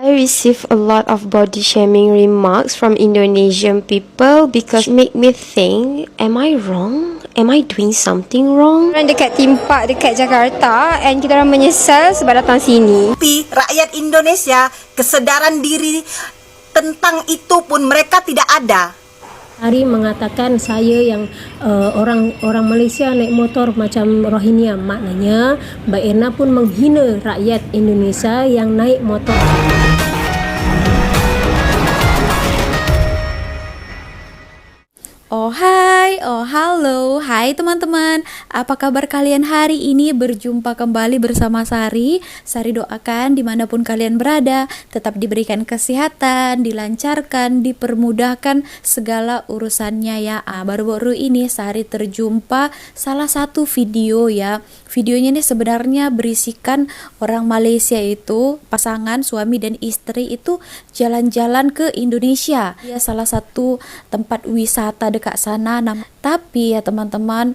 I receive a lot of body shaming remarks from Indonesian people because it make me think, am I wrong? Am I doing something wrong? Orang dekat theme park dekat Jakarta and kita orang menyesal sebab datang sini. Tapi rakyat Indonesia kesedaran diri tentang itu pun mereka tidak ada. Hari mengatakan saya yang orang Malaysia naik motor macam Rohingya, maknanya Mbak Erna pun menghina rakyat Indonesia yang naik motor. Oh hai, oh halo, hai teman-teman. Apa kabar kalian hari ini? Berjumpa kembali bersama Sari. Sari doakan dimanapun kalian berada, tetap diberikan kesehatan, dilancarkan, dipermudahkan segala urusannya ya. Baru-baru ini Sari terjumpa salah satu video ya. Videonya ini sebenarnya berisikan orang Malaysia itu, pasangan suami dan istri itu jalan-jalan ke Indonesia. Ya, salah satu tempat wisata dekat sana. Tapi ya teman-teman,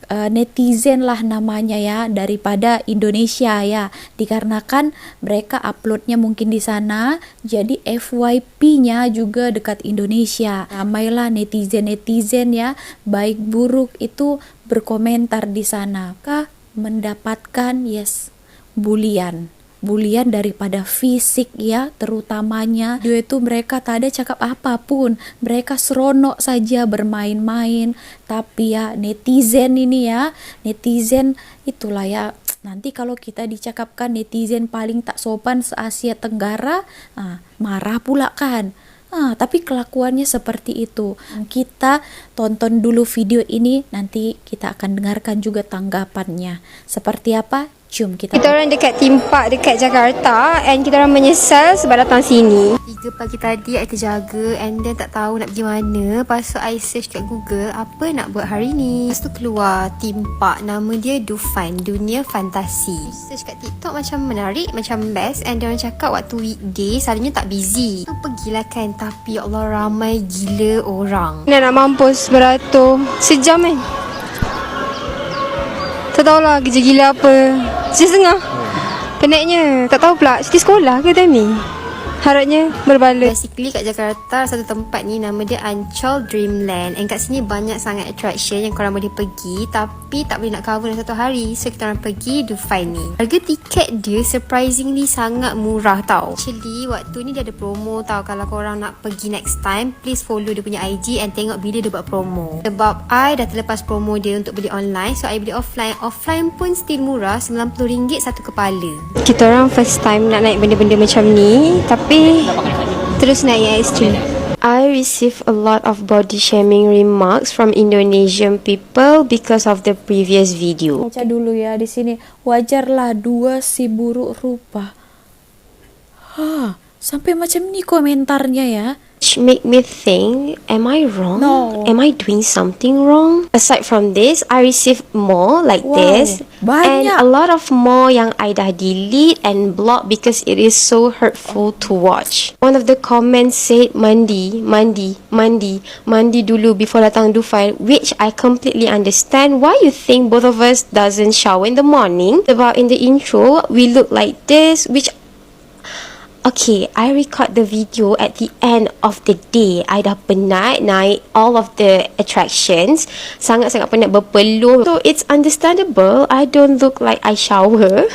netizen lah namanya ya, daripada Indonesia ya, dikarenakan mereka uploadnya mungkin di sana, jadi FYP-nya juga dekat Indonesia. Ramailah netizen ya, baik buruk itu berkomentar di sana. Kah mendapatkan bulian daripada fisik ya, terutamanya dia itu mereka tak ada cakap apapun, mereka seronok saja bermain-main. Tapi ya netizen ini ya, netizen itulah ya, nanti kalau kita dicakapkan netizen paling tak sopan se-Asia Tenggara, marah pula kan. Tapi kelakuannya seperti itu. Kita tonton dulu video ini, nanti kita akan dengarkan juga tanggapannya. Seperti apa? Jom kita Orang dekat theme park dekat Jakarta and kita orang menyesal sebab datang sini. 3 pagi tadi I terjaga and then tak tahu nak pergi mana. Lepas tu I search kat Google apa nak buat hari ni. Lepas tu keluar theme park, nama dia Dufan, Dunia Fantasi. Search kat TikTok macam menarik, macam best, and dia orang cakap waktu weekday selalunya tak busy. Tu pergilah kan, tapi ya Allah ramai gila orang. Nak mampus beratur sejam kan. Tak tahulah kerja gila apa. Setengah. Penatnya. Tak tahu pula cuti sekolah ke time ni. Harapnya berbala. Basically kat Jakarta satu tempat ni nama dia Ancol Dreamland, and kat sini banyak sangat attraction yang korang boleh pergi, tapi tak boleh nak cover dalam satu hari. So kita orang pergi Dufan ni. Harga tiket dia surprisingly sangat murah tau. Actually waktu ni dia ada promo tau. Kalau korang nak pergi next time, please follow dia punya IG and tengok bila dia buat promo. Sebab I dah terlepas promo dia untuk beli online, so I beli offline. Offline pun still murah, RM90 satu kepala. Kita orang first time nak naik benda-benda macam ni, tapi terus naik ekstrim. I receive a lot of body shaming remarks from Indonesian people because of the previous video. baca dulu ya di sini. Wajarlah dua si buruk rupa. Sampai macam ni komentarnya ya. Which make me think, am I wrong? No. Am I doing something wrong? Aside from this, I receive more like this. Banyak. And a lot of more yang I dah delete and block because it is so hurtful to watch. One of the comments said, mandi dulu before datang Dufan, which I completely understand why you think both of us doesn't shower in the morning. About in the intro, we look like this, which okay, I record the video at the end of the day. I dah penat naik all of the attractions. Sangat-sangat penat berpeluh. So it's understandable I don't look like I shower.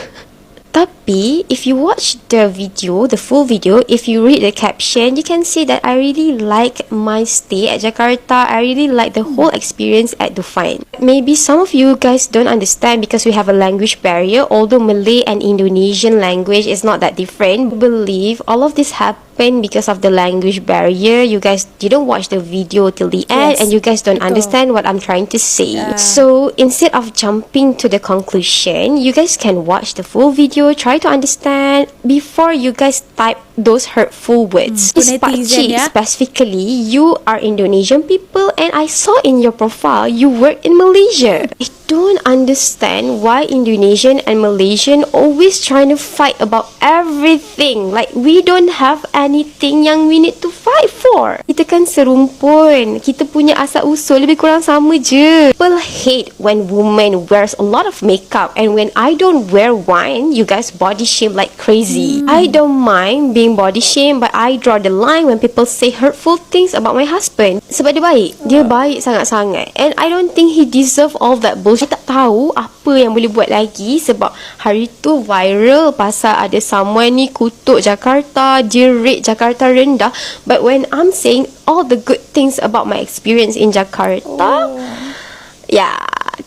Tapi if you watch the video, the full video, if you read the caption, you can see that I really like my stay at Jakarta. I really like the whole experience at Dufan. Maybe some of you guys don't understand because we have a language barrier, although Malay and Indonesian language is not that different. I believe all of this happened because of the language barrier. You guys didn't watch the video till the end, and you guys don't understand what I'm trying to say. So instead of jumping to the conclusion, you guys can watch the full video, try to understand before you guys type those hurtful words. Miss Pakcik, specifically, you are Indonesian people and I saw in your profile you work in Malaysia. don't understand why Indonesian and Malaysian always trying to fight about everything. Like we don't have anything yang we need to fight for. Kita kan serumpun. Kita punya asal usul lebih kurang sama je. People hate when women wears a lot of makeup, and when I don't wear one, you guys body shame like crazy. I don't mind being body shame, but I draw the line when people say hurtful things about my husband. Sebab dia baik. Dia baik sangat-sangat. And I don't think he deserve all that bullshit. Tak tahu apa yang boleh buat lagi, sebab hari tu viral pasal ada someone ni kutuk Jakarta, dia rate Jakarta rendah. But when I'm saying all the good things about my experience in Jakarta,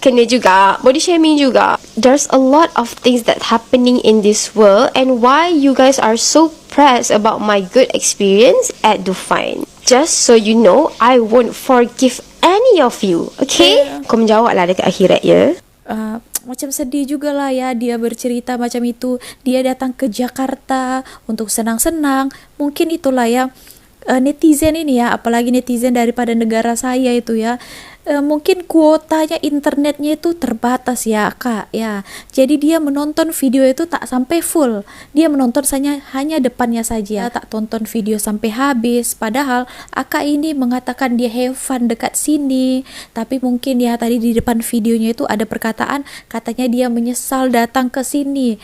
kena juga body shaming juga. There's a lot of things that happening in this world, and why you guys are so pressed about my good experience at Dufine. Just so you know, I won't forgive any of you, okay? Kau menjawab lah dekat akhirat ya. Macam sedih juga lah ya dia bercerita macam itu. Dia datang ke Jakarta untuk senang-senang. Mungkin itulah ya netizen ini ya, apalagi netizen daripada negara saya itu ya, mungkin kuotanya internetnya itu terbatas ya kak ya, jadi dia menonton video itu tak sampai full, dia menonton hanya depannya saja, tak tonton video sampai habis. Padahal akak ini mengatakan dia have fun dekat sini, tapi mungkin ya tadi di depan videonya itu ada perkataan katanya dia menyesal datang ke sini.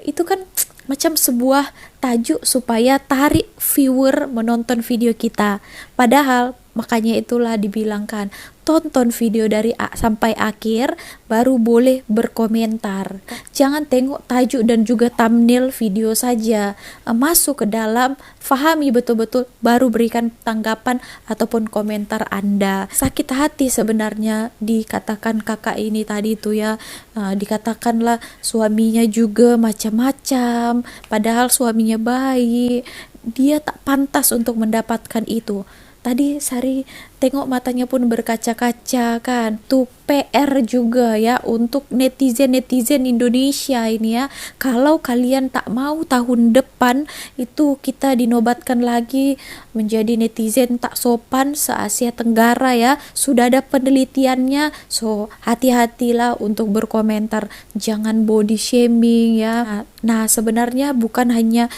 Itu kan macam sebuah tajuk supaya tarik viewer menonton video kita. Padahal makanya itulah dibilangkan tonton video dari A sampai akhir baru boleh berkomentar. Jangan tengok tajuk dan juga thumbnail video saja. Masuk ke dalam, fahami betul-betul, baru berikan tanggapan ataupun komentar Anda. Sakit hati sebenarnya dikatakan kakak ini tadi itu ya. Dikatakanlah suaminya juga macam-macam, padahal suaminya baik. Dia tak pantas untuk mendapatkan itu. Tadi Sari tengok matanya pun berkaca-kaca kan. Tuh PR juga ya untuk netizen-netizen Indonesia ini ya. Kalau kalian tak mau tahun depan itu kita dinobatkan lagi menjadi netizen tak sopan se-Asia Tenggara ya. Sudah ada penelitiannya. So hati-hatilah untuk berkomentar. Jangan body shaming ya. Nah sebenarnya bukan hanya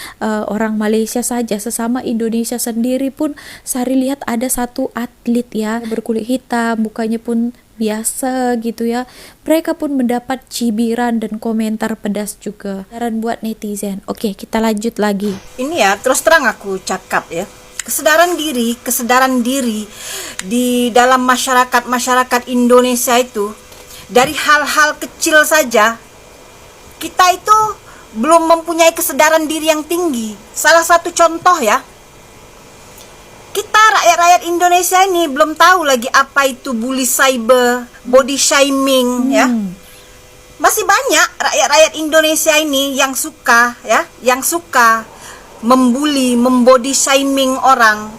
orang Malaysia saja, sesama Indonesia sendiri pun Sari lihat ada satu atlet ya berkulit hitam, mukanya pun biasa gitu ya. Mereka pun mendapat cibiran dan komentar pedas juga. Saran buat netizen. Oke, kita lanjut lagi. Ini ya, terus terang aku cakap ya. Kesadaran diri di dalam masyarakat Indonesia itu dari hal-hal kecil saja kita itu belum mempunyai kesadaran diri yang tinggi. Salah satu contoh ya, kita rakyat-rakyat Indonesia ini belum tahu lagi apa itu bully cyber, body shaming ya. Masih banyak rakyat-rakyat Indonesia ini yang suka membuli, membody shaming orang,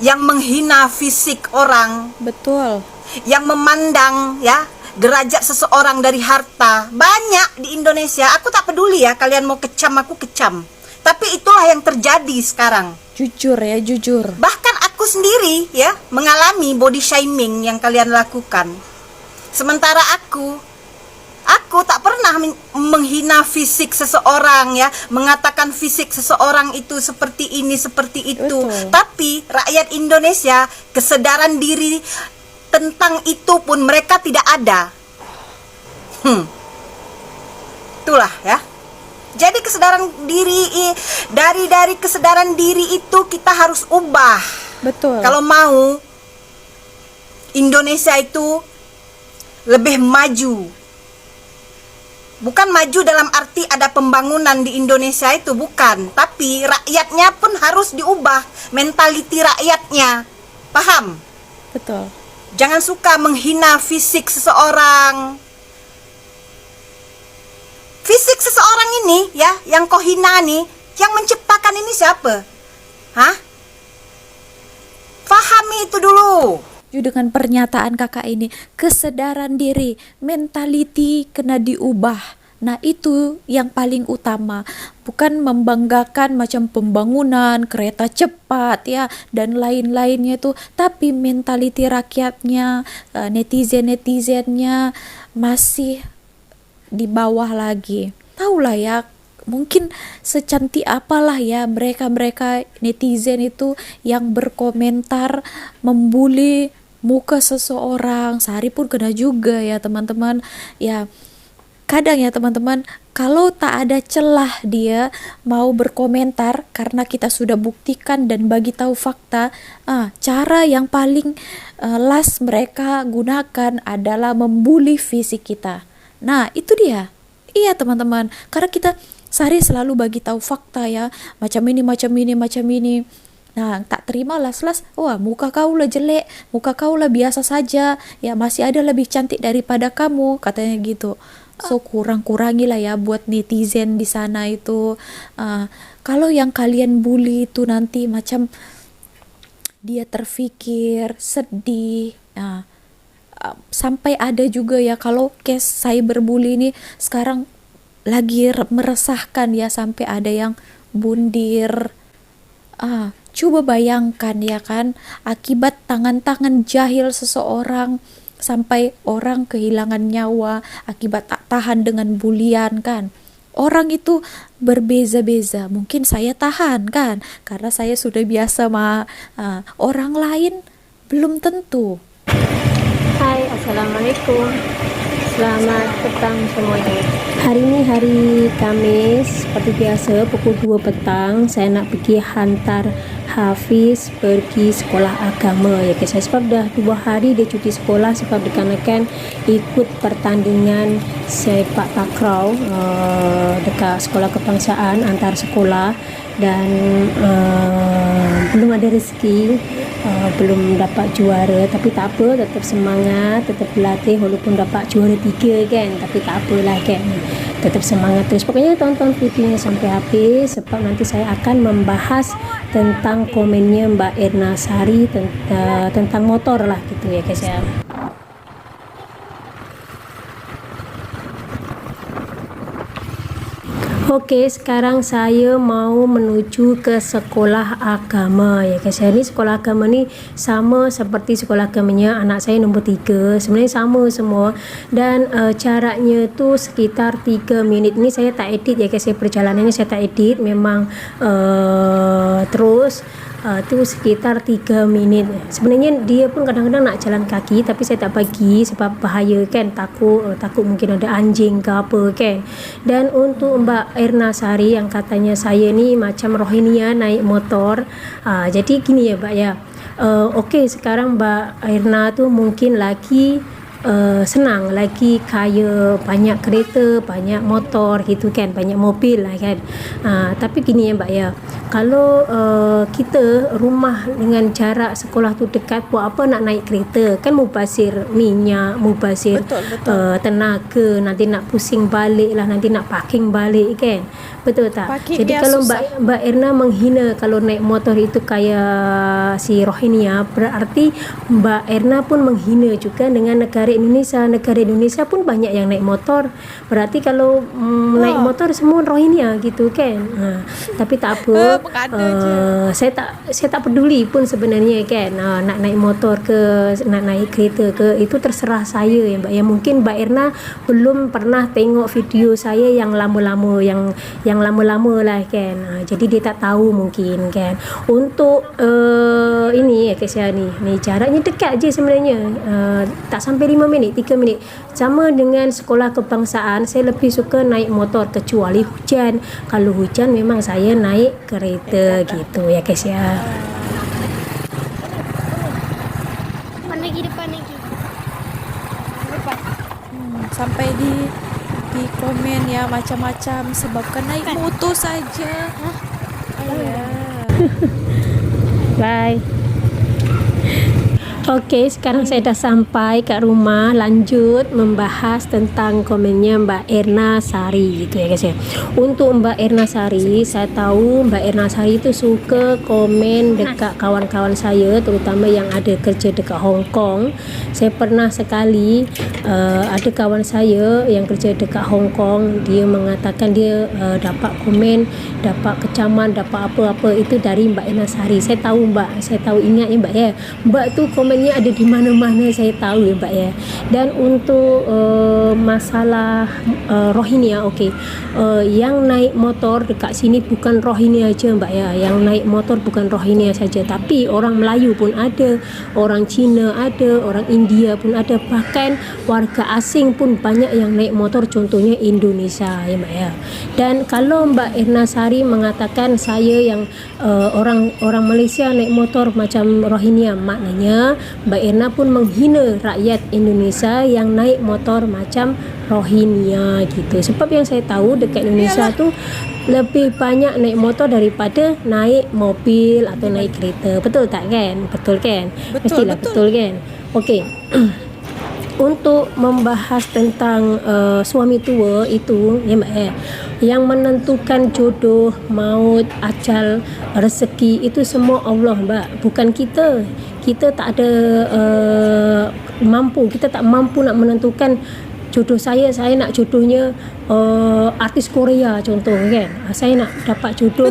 yang menghina fisik orang, Betul. yang memandang ya derajat seseorang dari harta. Banyak di Indonesia. Aku tak peduli ya, kalian mau kecam aku kecam. Tapi itulah yang terjadi sekarang. Jujur ya, jujur. Bahkan aku sendiri ya mengalami body shaming yang kalian lakukan. Sementara aku tak pernah menghina fisik seseorang ya, mengatakan fisik seseorang itu seperti ini, seperti itu. Betul. Tapi rakyat Indonesia kesadaran diri tentang itu pun mereka tidak ada. Itulah ya. Jadi kesadaran diri dari kesadaran diri itu kita harus ubah. Betul. Kalau mau Indonesia itu lebih maju. Bukan maju dalam arti ada pembangunan di Indonesia itu, bukan. Tapi rakyatnya pun harus diubah, mentaliti rakyatnya. Paham? Betul. Jangan suka menghina fisik seseorang. Fisik seseorang ini ya, yang kau hina nih, yang menciptakan ini siapa? Hah? Fahami itu dulu. Dengan pernyataan kakak ini, kesadaran diri, mentality kena diubah. Nah, itu yang paling utama. Bukan membanggakan macam pembangunan, kereta cepat ya dan lain-lainnya itu, tapi mentaliti rakyatnya, netizen-netizennya masih di bawah lagi. Taulah ya, mungkin secantik apalah ya mereka-mereka netizen itu yang berkomentar membuli muka seseorang. Sehari pun kena juga ya teman-teman. Ya kadang ya teman-teman, kalau tak ada celah dia mau berkomentar karena kita sudah buktikan dan bagi tahu fakta, cara yang paling last mereka gunakan adalah membuli fisik kita. Nah, itu dia. Iya teman-teman, karena kita sehari selalu bagi tahu fakta ya, macam ini, macam ini, macam ini. Nah, tak terima las-las, wah muka kau lah jelek, muka kau lah biasa saja, ya masih ada lebih cantik daripada kamu, katanya gitu. So kurang-kurangilah ya buat netizen di sana itu. Kalau yang kalian bully itu nanti macam dia terfikir sedih. Sampai ada juga ya kalau case cyberbully ini sekarang lagi meresahkan ya, sampai ada yang bundir. Coba bayangkan ya kan, akibat tangan-tangan jahil seseorang sampai orang kehilangan nyawa akibat tak tahan dengan bulian kan. Orang itu berbeza-beza. Mungkin saya tahan kan karena saya sudah biasa orang lain belum tentu. Hai, Assalamualaikum. Selamat petang semuanya. Hari ini hari Kamis, seperti biasa pukul 2 petang saya nak pergi hantar Hafiz pergi sekolah agama ya guys. Sebab dah 2 hari dia cuti sekolah sebab dikarenakan ikut pertandingan sepak takraw dekat sekolah kebangsaan antar sekolah dan belum ada rezeki, belum dapat juara, tapi tak apa, tetap semangat, tetap berlatih walaupun dapat juara 3 kan, tapi tak apalah kan, tetap semangat terus. Pokoknya tonton videonya sampai habis sebab nanti saya akan membahas tentang komennya Mbak Erna Sari tentang motor lah gitu ya guys ya. Okey, sekarang saya mau menuju ke sekolah agama ya guys. Ini sekolah agama ni sama seperti sekolah agamanya anak saya nombor 3. Sebenarnya sama semua dan jaraknya tu sekitar 3 minit. Ni saya tak edit ya guys, perjalanan ni saya tak edit, memang terus tu sekitar 3 minit. Sebenarnya dia pun kadang-kadang nak jalan kaki tapi saya tak bagi sebab bahaya kan, takut mungkin ada anjing ke apa kan. Dan untuk Mbak Erna Sari yang katanya saya ni macam Rohingya naik motor, jadi gini ya Mbak ya, okey sekarang Mbak Erna tu mungkin lagi senang, lagi kaya, banyak kereta, banyak motor gitu kan, banyak mobil lah kan. Tapi gini ya Mbak ya, kalau kita rumah dengan jarak sekolah tu dekat, buat apa nak naik kereta kan, mubazir minyak, mubazir tenaga, nanti nak pusing balik lah, nanti nak parking balik kan, betul tak? Parking Jadi dia kalau susah. Mbak Erna menghina kalau naik motor itu kayak si Rohingya, berarti Mbak Erna pun menghina juga dengan negara Indonesia. Negara Indonesia pun banyak yang naik motor, berarti kalau naik motor semua Rohingya gitu kan. Tapi tak apa, saya tak peduli pun sebenarnya kan, nak naik motor ke nak naik kereta ke, itu terserah saya ya Mbak ya. Mungkin Mbak Erna belum pernah tengok video saya yang lama-lama, yang lama-lama lah kan, jadi dia tak tahu mungkin kan. Untuk ini ya Kesia ni jaraknya dekat je sebenarnya, tak sampai 5 minit, 3 minit. Sama dengan sekolah kebangsaan, saya lebih suka naik motor kecuali hujan. Kalau hujan memang saya naik kereta gitu ya guys ya. Sampai di komen ya macam-macam sebabkan naik motor saja. Bye. Okey, sekarang saya dah sampai kat rumah, lanjut membahas tentang komennya Mbak Erna Sari gitu ya guys ya. Untuk Mbak Erna Sari, saya tahu Mbak Erna Sari itu suka komen dekat kawan-kawan saya, terutama yang ada kerja dekat Hong Kong. Saya pernah sekali ada kawan saya yang kerja dekat Hong Kong, dia mengatakan dia dapat komen, dapat kecaman, dapat apa-apa itu dari Mbak Erna Sari. Saya tahu Mbak, saya tahu, ingat ya Mbak ya. Mbak tu komennya ada di mana-mana, saya tahu ya Mbak ya. Dan untuk masalah Rohingya, okey, yang naik motor dekat sini bukan Rohingya aja Mbak ya. Yang naik motor bukan Rohingya saja, tapi orang Melayu pun ada, orang Cina ada, orang India pun ada, bahkan warga asing pun banyak yang naik motor, contohnya Indonesia ya Mbak ya. Dan kalau Mbak Erna Sari mengatakan saya yang orang Malaysia naik motor macam Rohingya, maknanya Mbak Erna pun menghina rakyat Indonesia yang naik motor macam Rohingya gitu. Sebab yang saya tahu dekat Indonesia tu lebih banyak naik motor daripada naik mobil atau naik kereta. Betul tak kan? Betul kan? Mestilah betul kan? Okey. Untuk membahas tentang suami tua itu ya Mbak yang menentukan jodoh, maut, ajal, rezeki itu semua Allah Mbak, bukan kita. Kita tak ada kita tak mampu nak menentukan jodoh saya nak jodohnya artis Korea contoh kan. Saya nak dapat jodoh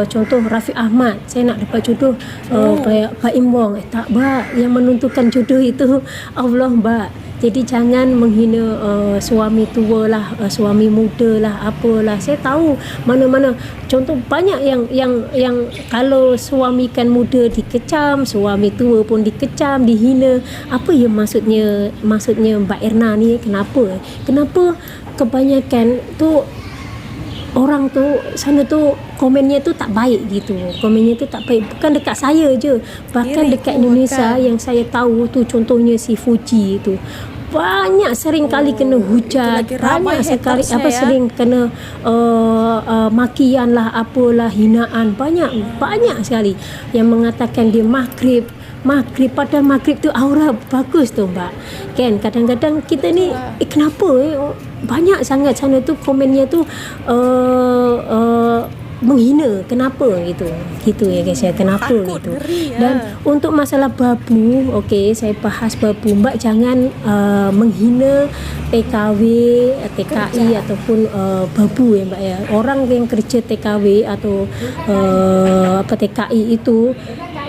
contoh Rafi Ahmad, saya nak dapat jodoh kayak Pak Im Wong. Tak Mbak, yang menentukan jodoh itu Allah Mbak. Jadi jangan menghina suami tua lah, suami muda lah, apalah. Saya tahu mana-mana contoh banyak yang kalau suami kan muda dikecam, suami tua pun dikecam, dihina. Apa ya maksudnya Mbak Erna ni? Kenapa kebanyakan tu orang tu sana tu komennya tu tak baik gitu. Komennya tu tak baik, bukan dekat saya je, bahkan dekat Indonesia yang saya tahu tu, contohnya si Fuji tu banyak sering kali kena hujat, banyak sekali sering kena makian lah, apalah, hinaan, banyak sekali yang mengatakan dia maghrib padahal maghrib tu aura bagus tu Mbak kan. Kadang-kadang kita ni kenapa banyak sangat sana tu komennya tu menghina, kenapa gitu ya guys ya, kenapa gitu. Dan untuk masalah babu, okey, saya bahas babu. Mbak jangan menghina TKW, TKI ataupun babu ya Mbak ya. Orang yang kerja TKW atau TKI itu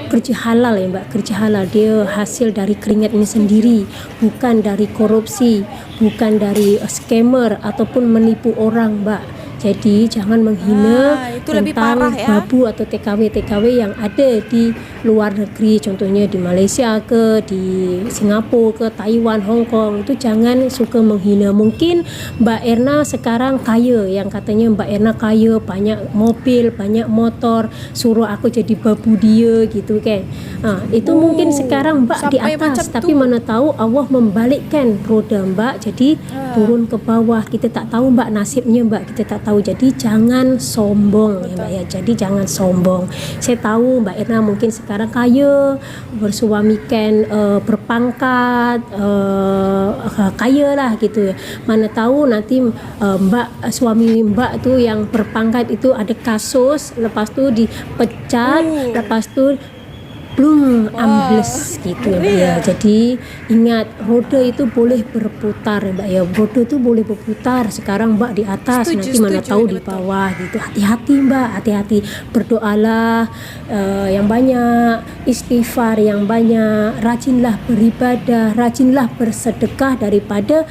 kerja halal ya Mbak, kerja halal. Dia hasil dari keringatnya sendiri, bukan dari korupsi, bukan dari scammer ataupun menipu orang Mbak. Jadi jangan menghina tentang babu atau TKW yang ada di luar negeri, contohnya di Malaysia ke, di Singapura ke, Taiwan, Hong Kong. Itu jangan suka menghina. Mungkin Mbak Erna sekarang kaya, yang katanya Mbak Erna kaya, banyak mobil, banyak motor, suruh aku jadi babu dia gitu kan. Itu mungkin sekarang Mbak di atas, tapi mana tahu Allah membalikkan roda Mbak jadi turun ke bawah. Kita tak tahu Mbak nasibnya Mbak, kita tak tahu. Jadi jangan sombong ya Mbak ya. Jadi jangan sombong. Saya tahu Mbak Erna mungkin sekarang kaya, bersuamikan berpangkat, kaya lah gitu ya. Mana tahu nanti suami Mbak tu yang berpangkat itu ada kasus, lepas tu dipecat, lepas tu belum ambles gitu ya Mbak ya. Jadi ingat, roda itu boleh berputar ya Mbak ya. Roda tu boleh berputar. Sekarang Mbak di atas, nanti mana tahu di bawah gitu. Hati-hati Mbak, hati-hati. Berdoalah yang banyak, istighfar yang banyak, rajinlah beribadah, rajinlah bersedekah daripada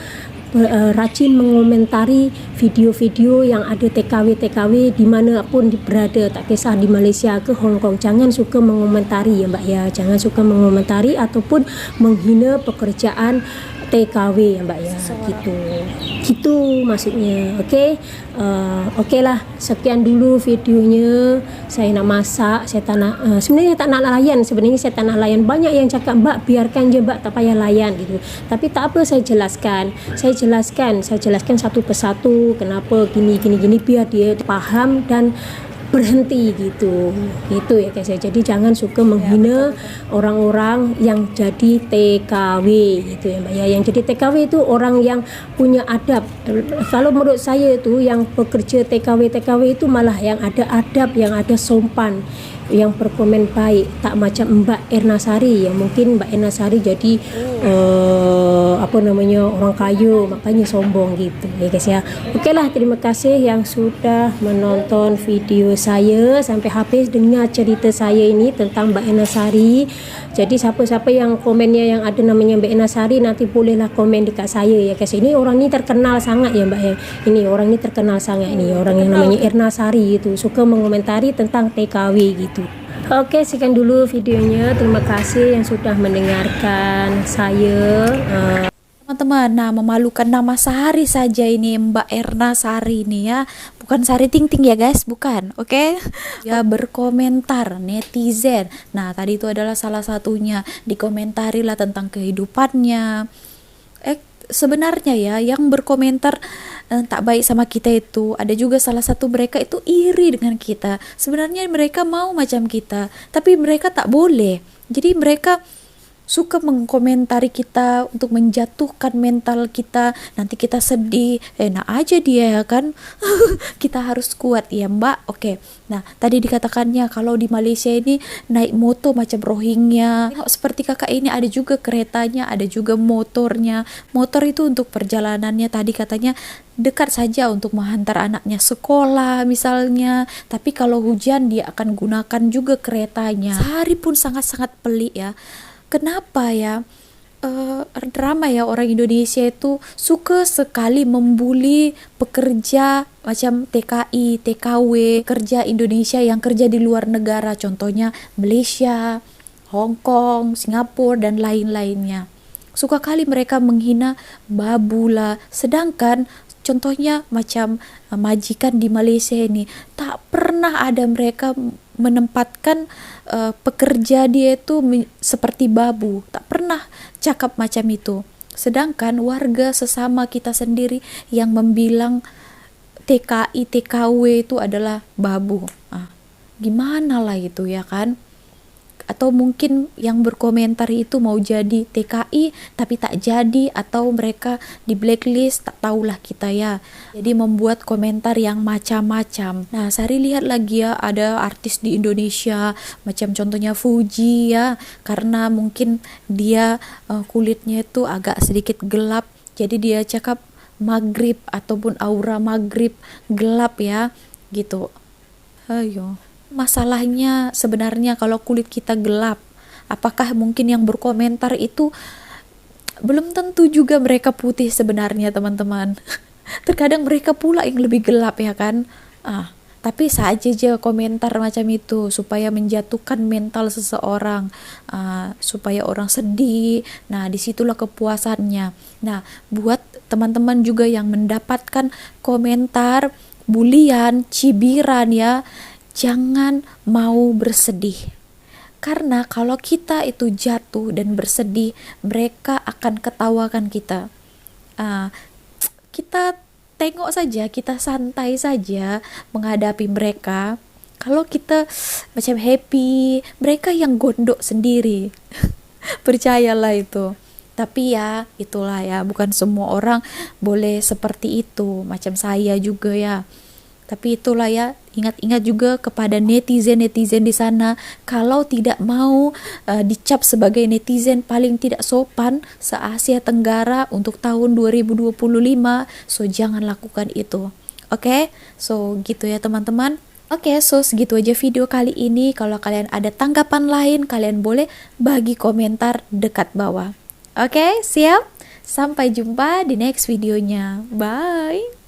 rajin mengomentari video-video yang ada TKW dimanapun berada, tak kisah di Malaysia ke Hong Kong. Jangan suka mengomentari ya Mbak ya, jangan suka mengomentari ataupun menghina pekerjaan TKW ya Mbak ya. Gitu maksudnya. Okey lah, sekian dulu videonya. Saya nak masak, saya tak nak sebenarnya tak nak layan. Sebenarnya saya tak nak layan. Banyak yang cakap Mbak biarkan je Mbak, tak payah layan gitu. Tapi tak apa, saya jelaskan satu persatu kenapa gini biar dia faham dan berhenti gitu ya guys ya. Jadi jangan suka menghina orang-orang yang jadi TKW gitu ya Mbak ya. Yang jadi TKW itu orang yang punya adab. Kalau menurut saya itu yang pekerja TKW itu malah yang ada adab, yang ada sopan, yang berkomen baik, tak macam Mbak Erna Sari yang mungkin Mbak Erna Sari jadi orang kaya makanya sombong gitu ya guys ya. Oke lah, terima kasih yang sudah menonton video saya sampai habis, dengar cerita saya ini tentang Mbak Erna Sari. Jadi siapa-siapa yang komennya yang ada namanya Mbak Erna Sari, nanti bolehlah komen dekat saya ya guys. Ini orang ini terkenal sangat ya Mbak ya. Ini orang ini terkenal sangat, ini orang yang namanya Erna Sari itu suka mengomentari tentang TKW gitu. Oke, sekian dulu videonya. Terima kasih yang sudah mendengarkan saya. Teman-teman, nah memalukan nama Sari saja ini, Mbak Erna Sari ini ya. Bukan Sari Ting Ting ya guys, bukan, oke? Ya berkomentar netizen. Nah tadi itu adalah salah satunya, dikomentari lah tentang kehidupannya. Sebenarnya ya yang berkomentar tak baik sama kita itu ada juga salah satu mereka itu iri dengan kita. Sebenarnya mereka mau macam kita, tapi mereka tak boleh. Jadi mereka suka mengkomentari kita untuk menjatuhkan mental kita. Nanti kita sedih, enak aja dia ya kan. Kita harus kuat ya Mbak. Oke. Nah tadi dikatakannya kalau di Malaysia ini naik motor macam Rohingya. Seperti kakak ini ada juga keretanya, ada juga motornya. Motor itu untuk perjalanannya tadi katanya dekat saja untuk menghantar anaknya sekolah misalnya. Tapi kalau hujan dia akan gunakan juga keretanya. Sehari pun sangat-sangat pelik ya. Kenapa ya ramai ya orang Indonesia itu suka sekali membuli pekerja macam TKI, TKW, kerja Indonesia yang kerja di luar negara, contohnya Malaysia, Hong Kong, Singapura dan lain-lainnya. Suka kali mereka menghina babu lah, sedangkan contohnya macam majikan di Malaysia ini tak pernah ada mereka menempatkan pekerja dia itu seperti babu, tak pernah cakap macam itu. Sedangkan warga sesama kita sendiri yang membilang TKI, TKW itu adalah babu. Gimana lah itu ya kan? Atau mungkin yang berkomentar itu mau jadi TKI tapi tak jadi, atau mereka di blacklist, tak tahulah kita ya. Jadi membuat komentar yang macam-macam. Nah Sari lihat lagi ya, ada artis di Indonesia macam contohnya Fuji ya, karena mungkin dia kulitnya itu agak sedikit gelap, jadi dia cakap maghrib ataupun aura maghrib gelap ya gitu. Ayo, masalahnya sebenarnya kalau kulit kita gelap, apakah mungkin yang berkomentar itu belum tentu juga mereka putih sebenarnya teman-teman. Terkadang mereka pula yang lebih gelap ya kan. Tapi saja aja komentar macam itu supaya menjatuhkan mental seseorang, supaya orang sedih. Nah disitulah kepuasannya. Nah buat teman-teman juga yang mendapatkan komentar bulian, cibiran ya, jangan mau bersedih. Karena kalau kita itu jatuh dan bersedih, mereka akan ketawakan kita. Kita tengok saja, kita santai saja menghadapi mereka. Kalau kita macam happy, mereka yang gondok sendiri. Percayalah itu. Tapi ya itulah ya, bukan semua orang boleh seperti itu, macam saya juga ya. Tapi itulah ya, ingat-ingat juga kepada netizen-netizen di sana, kalau tidak mau dicap sebagai netizen paling tidak sopan se-Asia Tenggara untuk tahun 2025, so jangan lakukan itu. Oke? So gitu ya teman-teman. Oke, so segitu aja video kali ini. Kalau kalian ada tanggapan lain, kalian boleh bagi komentar dekat bawah. Oke, siap? Sampai jumpa di next videonya. Bye!